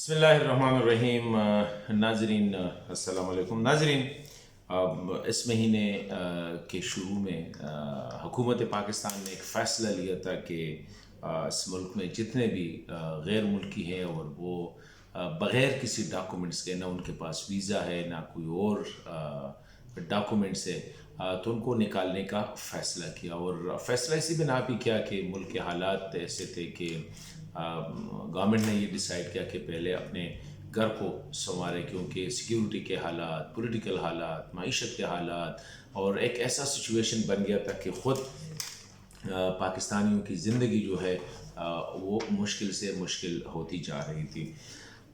بسم اللہ الرحمن الرحیم۔ ناظرین السلام علیکم۔ ناظرین، اس مہینے کے شروع میں حکومت پاکستان نے ایک فیصلہ لیا تھا کہ اس ملک میں جتنے بھی غیر ملکی ہیں اور وہ بغیر کسی ڈاکومنٹس کے، نہ ان کے پاس ویزا ہے نہ کوئی اور ڈاکومنٹس ہے، تو ان کو نکالنے کا فیصلہ کیا۔ اور فیصلہ اسی بنا پہ کیا کہ ملک کے حالات ایسے تھے کہ گورنمنٹ نے یہ ڈیسائیڈ کیا کہ پہلے اپنے گھر کو سنوارے، کیونکہ سیکیورٹی کے حالات، پولیٹیکل حالات، معیشت کے حالات، اور ایک ایسا سچویشن بن گیا تھا کہ خود پاکستانیوں کی زندگی جو ہے وہ مشکل سے مشکل ہوتی جا رہی تھی۔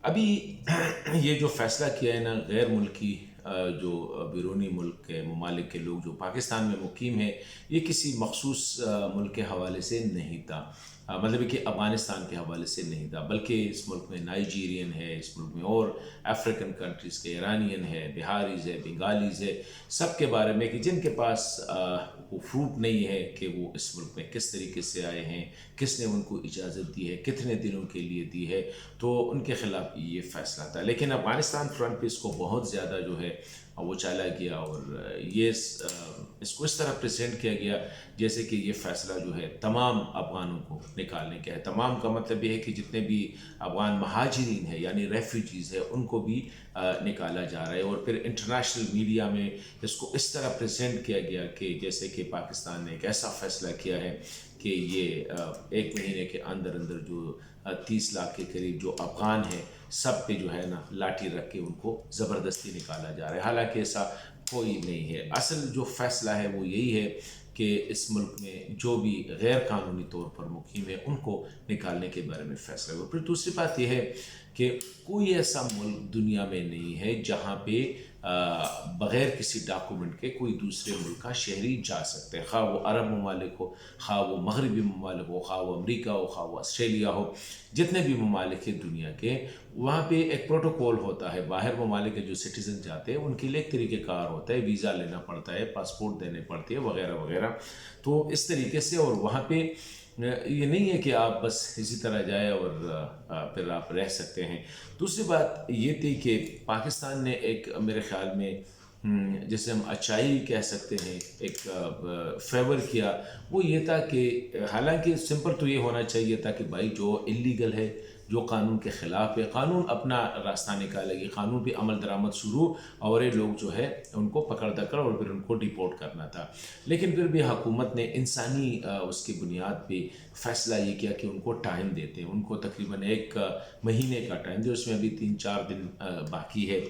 ابھی یہ جو فیصلہ کیا ہے نا، غیر ملکی جو بیرونی ملک کے ممالک کے لوگ جو پاکستان میں مقیم ہیں، یہ کسی مخصوص ملک کے حوالے سے نہیں تھا، مطلب کہ افغانستان کے حوالے سے نہیں تھا، بلکہ اس ملک میں نائجیرین ہے، اس ملک میں اور افریقن کنٹریز کے ایرانین ہے، بہاریز ہے، بنگالیز ہے، سب کے بارے میں کہ جن کے پاس وہ پروف نہیں ہے کہ وہ اس ملک میں کس طریقے سے آئے ہیں، کس نے ان کو اجازت دی ہے، کتنے دنوں کے لیے دی ہے، تو ان کے خلاف یہ فیصلہ تھا۔ لیکن افغانستان فرنٹ پہ اس کو بہت زیادہ جو ہے وہ چالا گیا، اور یہ اس کو اس طرح پریزنٹ کیا گیا جیسے کہ یہ فیصلہ جو ہے تمام افغانوں کو نکالنے کا ہے۔ تمام کا مطلب یہ ہے کہ جتنے بھی افغان مہاجرین ہیں یعنی ریفیوجیز ہیں، ان کو بھی نکالا جا رہا ہے۔ اور پھر انٹرنیشنل میڈیا میں اس کو اس طرح پریزنٹ کیا گیا کہ جیسے کہ پاکستان نے ایک ایسا فیصلہ کیا ہے کہ یہ ایک مہینے کے اندر اندر جو 30 لاکھ کے قریب جو افغان ہیں، سب پہ جو ہے نا لاٹھی رکھ کے ان کو زبردستی نکالا جا رہا ہے، حالانکہ ایسا کوئی نہیں ہے۔ اصل جو فیصلہ ہے وہ یہی ہے کہ اس ملک میں جو بھی غیر قانونی طور پر مقیم ہے ان کو نکالنے کے بارے میں فیصلہ ہوا۔ پھر دوسری بات یہ ہے کہ کوئی ایسا ملک دنیا میں نہیں ہے جہاں پہ بغیر کسی ڈاکومنٹ کے کوئی دوسرے ملک کا شہری جا سکتے ہیں، خواہ وہ عرب ممالک ہو، خواہ وہ مغربی ممالک ہو، خواہ وہ امریکہ ہو، خواہ وہ آسٹریلیا ہو، جتنے بھی ممالک ہیں دنیا کے، وہاں پہ ایک پروٹوکول ہوتا ہے۔ باہر ممالک کے جو سٹیزن جاتے ہیں ان کے لیے ایک طریقہ کار ہوتا ہے، ویزا لینا پڑتا ہے، پاسپورٹ دینے پڑتی ہے، وغیرہ وغیرہ۔ تو اس طریقے سے، اور وہاں پہ یہ نہیں ہے کہ آپ بس اسی طرح جائیں اور پھر آپ رہ سکتے ہیں۔ دوسری بات یہ تھی کہ پاکستان نے ایک میرے خیال میں جسے ہم اچائی کہہ سکتے ہیں، ایک فیور کیا، وہ یہ تھا کہ حالانکہ سمپل تو یہ ہونا چاہیے تھا کہ بھائی جو انلیگل ہے، جو قانون کے خلاف ہے، قانون اپنا راستہ نکالے گی، قانون پہ عمل درآمد شروع، اور یہ لوگ جو ہے ان کو پکڑ دکڑ اور پھر ان کو ڈیپورٹ کرنا تھا۔ لیکن پھر بھی حکومت نے انسانی اس کی بنیاد پہ فیصلہ یہ کیا کہ ان کو ٹائم دیتے ہیں، ان کو تقریباً 1 مہینے کا ٹائم دے، اس میں ابھی 3-4 دن باقی ہے،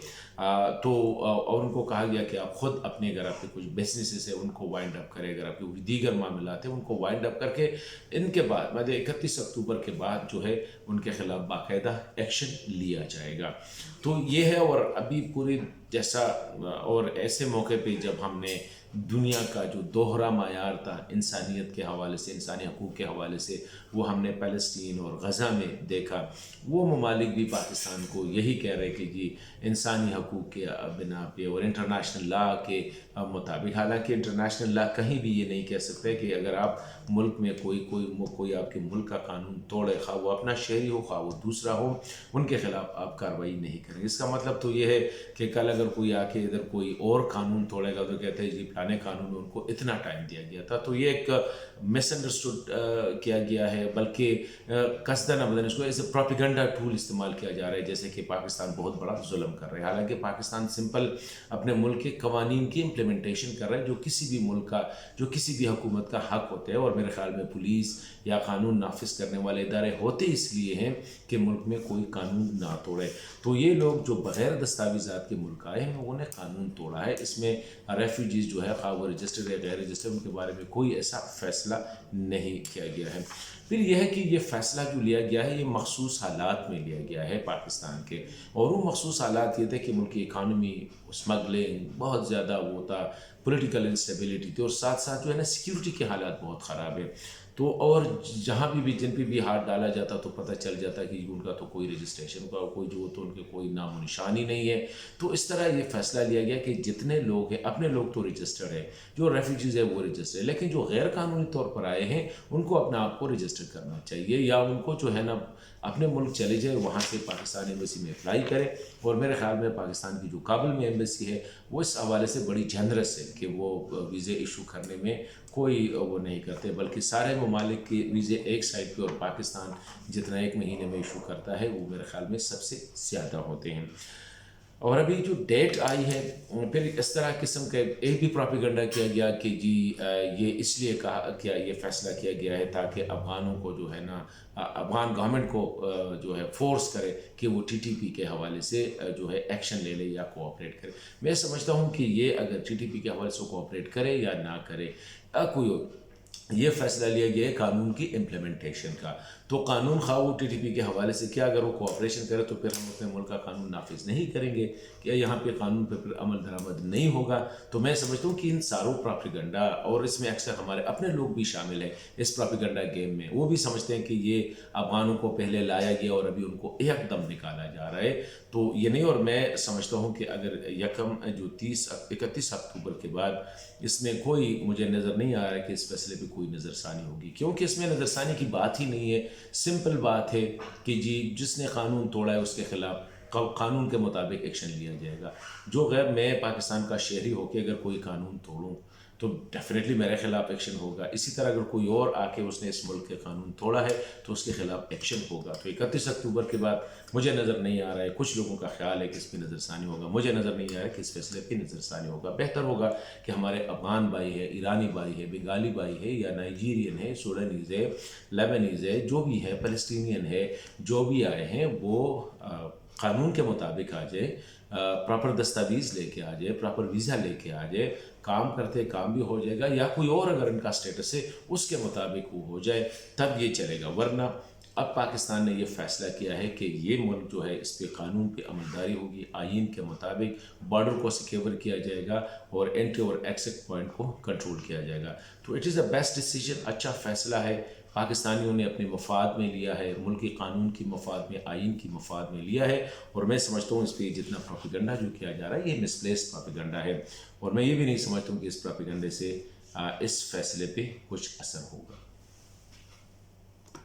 تو اور ان کو کہا گیا کہ آپ خود اپنے اگر آپ کے کچھ بزنسز ہیں ان کو وائنڈ اپ کریں، اگر آپ کے کوئی دیگر معاملات ہیں ان کو وائنڈ اپ کر کے ان کے بعد 31 اکتوبر کے بعد جو ہے ان کے خلاف باقاعدہ ایکشن لیا جائے گا۔ تو یہ ہے، اور ابھی پوری جیسا اور ایسے موقع پہ جب ہم نے دنیا کا جو دوہرا معیار تھا انسانیت کے حوالے سے، انسانی حقوق کے حوالے سے، وہ ہم نے فلسطین اور غزہ میں دیکھا، وہ ممالک بھی پاکستان کو یہی کہہ رہے کہ جی انسانی حقوق کے بنا پہ اور انٹرنیشنل لا کے مطابق، حالانکہ انٹرنیشنل لا کہیں بھی یہ نہیں کہہ سکتے کہ اگر آپ ملک میں کوئی آپ کے ملک کا قانون توڑے، خواہ وہ اپنا شہری ہو خواہ وہ دوسرا ہو، ان کے خلاف آپ کارروائی نہیں کریں گے۔ اس کا مطلب تو یہ ہے کہ کل اگر کوئی آ کے ادھر کوئی اور قانون توڑے گا تو کہتے ہیں جی فلانے قانون میں ان کو اتنا ٹائم دیا گیا تھا۔ تو یہ ایک مس انڈرسٹوڈ کیا گیا ہے، بلکہ قصداً ابداً اس کو ایز اے پروپیگنڈا ٹول استعمال کیا جا رہا ہے، جیسے کہ پاکستان بہت بڑا ظلم کر رہا ہے، حالانکہ پاکستان سمپل اپنے ملک کے قوانین کی امپلیمنٹیشن کر رہا ہے، جو کسی بھی ملک کا، جو کسی بھی حکومت کا حق ہوتا ہے، اور میرے خیال میں پولیس یا قانون نافذ کرنے والے ادارے ہوتے اس لیے ہیں کہ ملک میں کوئی قانون نہ توڑے۔ تو یہ لوگ جو بغیر دستاویزات کے ملک آئے ہیں انہوں نے قانون توڑا ہے۔ اس میں ریفیوجیز جو ہے خواہ وہ رجسٹرڈ یا غیر رجسٹرڈ، ان کے بارے میں کوئی ایسا فیصلہ نہیں کیا گیا ہے۔ پھر یہ ہے کہ یہ فیصلہ جو لیا گیا ہے یہ مخصوص حالات میں لیا گیا ہے پاکستان کے، اور وہ مخصوص حالات یہ تھے کہ ملک کی اکانومی، اسمگلنگ بہت زیادہ وہ تھا، پولیٹیکل انسٹیبلٹی تھی، اور ساتھ ساتھ جو ہے نا سیکیورٹی کے حالات بہت خراب ہیں۔ تو اور جہاں بھی جن پہ بھی ہاتھ ڈالا جاتا تو پتہ چل جاتا کہ ان کا تو کوئی رجسٹریشن کا کوئی جو تو ان کے کوئی نام و نشان ہی نہیں ہے۔ تو اس طرح یہ فیصلہ لیا گیا کہ جتنے لوگ ہیں، اپنے لوگ تو رجسٹرڈ ہے، جو ریفیوجیز ہے وہ رجسٹرڈ ہے، لیکن جو غیر قانونی طور پر آئے ہیں ان کو اپنے آپ کو رجسٹر کرنا چاہیے، یا ان کو جو ہے نا اپنے ملک چلے جائے، وہاں سے پاکستان ایمبیسی میں اپلائی کرے. اور میرے خیال میں پاکستان کی جو کابل میں ایمبیسی ہے وہ اس حوالے سے بڑی جنرس ہے کہ وہ ویزے ایشو کرنے میں کوئی وہ نہیں کرتے، بلکہ سارے ممالک کے ویزے ایک سائڈ پہ، اور پاکستان جتنا ایک مہینے میں ایشو کرتا ہے وہ میرے خیال میں سب سے زیادہ ہوتے ہیں. اور ابھی جو ڈیٹ آئی ہے، پھر اس طرح قسم کا ایک بھی پروپیگنڈا کیا گیا کہ جی یہ اس لیے کہا کیا یہ فیصلہ کیا گیا ہے تاکہ افغانوں کو جو ہے نا، افغان گورنمنٹ کو جو ہے فورس کرے کہ وہ ٹی ٹی پی کے حوالے سے جو ہے ایکشن لے لے یا کوآپریٹ کرے. میں سمجھتا ہوں کہ یہ اگر ٹی ٹی پی کے حوالے سے کوآپریٹ کرے یا نہ کرے، کوئی یہ فیصلہ لیا گیا ہے قانون کی امپلیمنٹیشن کا. تو قانون خواہ وہ ٹی ٹی پی کے حوالے سے کیا، اگر وہ کوآپریشن کرے تو پھر ہم اپنے ملک کا قانون نافذ نہیں کریں گے، کہ یہاں پہ قانون پہ پھر عمل درآمد نہیں ہوگا. تو میں سمجھتا ہوں کہ ان ساروں پراپیگنڈا، اور اس میں اکثر ہمارے اپنے لوگ بھی شامل ہیں اس پراپیگنڈا گیم میں، وہ بھی سمجھتے ہیں کہ یہ افغانوں کو پہلے لایا گیا اور ابھی ان کو ایک دم نکالا جا رہا ہے. تو یہ نہیں، اور میں سمجھتا ہوں کہ اگر جو 31 اکتوبر کے بعد اس میں کوئی مجھے نظر نہیں آ رہا ہے کہ اس فیصلے پہ کوئی نظر ثانی ہوگی، کیونکہ اس میں نظر ثانی کی بات ہی نہیں ہے. سمپل بات ہے کہ جی جس نے قانون توڑا ہے اس کے خلاف قانون کے مطابق ایکشن لیا جائے گا. میں پاکستان کا شہری ہو کے اگر کوئی قانون توڑوں تو ڈیفینیٹلی میرے خلاف ایکشن ہوگا. اسی طرح اگر کوئی اور آ کے اس نے اس ملک کے قانون توڑا ہے تو اس کے خلاف ایکشن ہوگا. تو 31 اکتوبر کے بعد مجھے نظر نہیں آ رہا ہے، کچھ لوگوں کا خیال ہے کہ اس پہ نظر ثانی ہوگا، مجھے نظر نہیں آ رہا ہے کہ اس فیصلے پہ نظر ثانی ہوگا. بہتر ہوگا کہ ہمارے افغان بھائی ہے، ایرانی بھائی ہے، بنگالی بھائی ہے، یا نائجیرین ہے، سوڈانیز ہے، لیبنیز ہے، جو بھی ہے، فلسطینین ہے، جو بھی آئے ہیں وہ قانون کے مطابق آ جائے، پراپر دستاویز لے کے آ جائے، پراپر ویزا لے کے آ جائے، کام کرتے کام بھی ہو جائے گا، یا کوئی اور اگر ان کا سٹیٹس ہے اس کے مطابق وہ ہو جائے تب یہ چلے گا. ورنہ اب پاکستان نے یہ فیصلہ کیا ہے کہ یہ ملک جو ہے اس پہ قانون پہ عملداری ہوگی، آئین کے مطابق بارڈر کو سیکیور کیا جائے گا اور انٹری اور ایکسٹ پوائنٹ کو کنٹرول کیا جائے گا. تو it is a best decision, اچھا فیصلہ ہے. پاکستانیوں نے اپنے مفاد میں لیا ہے، ملکی قانون کی مفاد میں، آئین کی مفاد میں لیا ہے. اور میں سمجھتا ہوں اس پہ جتنا پروپیگنڈا جو کیا جا رہا ہے یہ مسپلیس پروپیگنڈا ہے، اور میں یہ بھی نہیں سمجھتا ہوں کہ اس پروپیگنڈے سے اس فیصلے پہ کچھ اثر ہوگا.